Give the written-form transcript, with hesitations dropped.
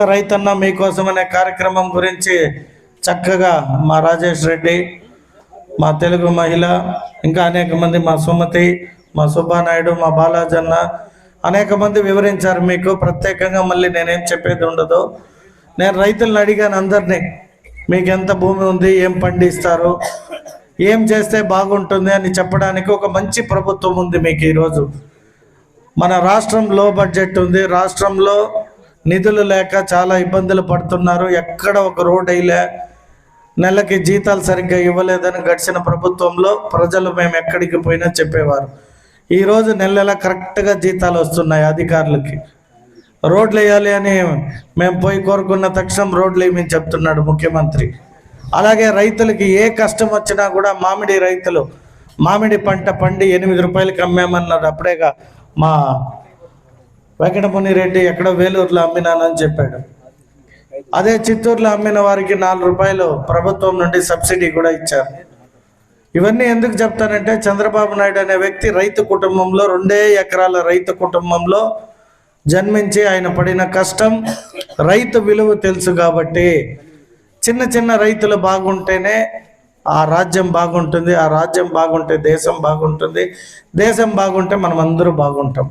రైతన్న మీకోసం అనే కార్యక్రమం గురించి చక్కగా మా రాజేష్ రెడ్డి, మా తెలుగు మహిళ, ఇంకా అనేక మంది, మా సుమతి, మా సుబ్బానాయుడు, మా బాలాజన్న అనేక మంది వివరించారు. మీకు ప్రత్యేకంగా మళ్ళీ నేనేం చెప్పేది ఉండదు. నేను రైతులను అడిగాను అందరినీ, మీకు ఎంత భూమి ఉంది, ఏం పండిస్తారు, ఏం చేస్తే బాగుంటుంది అని చెప్పడానికి ఒక మంచి ప్రభుత్వం ఉంది మీకు. ఈరోజు మన రాష్ట్రం లో బడ్జెట్ ఉంది. రాష్ట్రంలో నిధులు లేక చాలా ఇబ్బందులు పడుతున్నారు. ఎక్కడ ఒక రోడ్ వేయలే, నెలకి జీతాలు సరిగ్గా ఇవ్వలేదని గడిచిన ప్రభుత్వంలో ప్రజలు మేము ఎక్కడికి పోయినా చెప్పేవారు. ఈరోజు నెల కరెక్ట్గా జీతాలు వస్తున్నాయి అధికారులకి. రోడ్లు వేయాలి అని మేము పోయి కోరుకున్న తక్షణం రోడ్లు వేయమని చెప్తున్నాడు ముఖ్యమంత్రి. అలాగే రైతులకి ఏ కష్టం వచ్చినా కూడా, మామిడి రైతులు మామిడి పంట పండి 8 రూపాయలకి అమ్మామన్నాడు. అప్పుడేగా మా వెంకటముని రెడ్డి ఎక్కడో వేలూరులో అమ్మినానని చెప్పాడు. అదే చిత్తూరులో అమ్మిన వారికి 4 రూపాయలు ప్రభుత్వం నుండి సబ్సిడీ కూడా ఇచ్చారు. ఇవన్నీ ఎందుకు చెప్తానంటే, చంద్రబాబు నాయుడు అనే వ్యక్తి రైతు కుటుంబంలో, 2 ఎకరాల రైతు కుటుంబంలో జన్మించి ఆయన పడిన కష్టం, రైతు విలువ తెలుసు. కాబట్టి చిన్న చిన్న రైతులు బాగుంటేనే ఆ రాజ్యం బాగుంటుంది. ఆ రాజ్యం బాగుంటే దేశం బాగుంటుంది. దేశం బాగుంటే మనం అందరూ బాగుంటాం.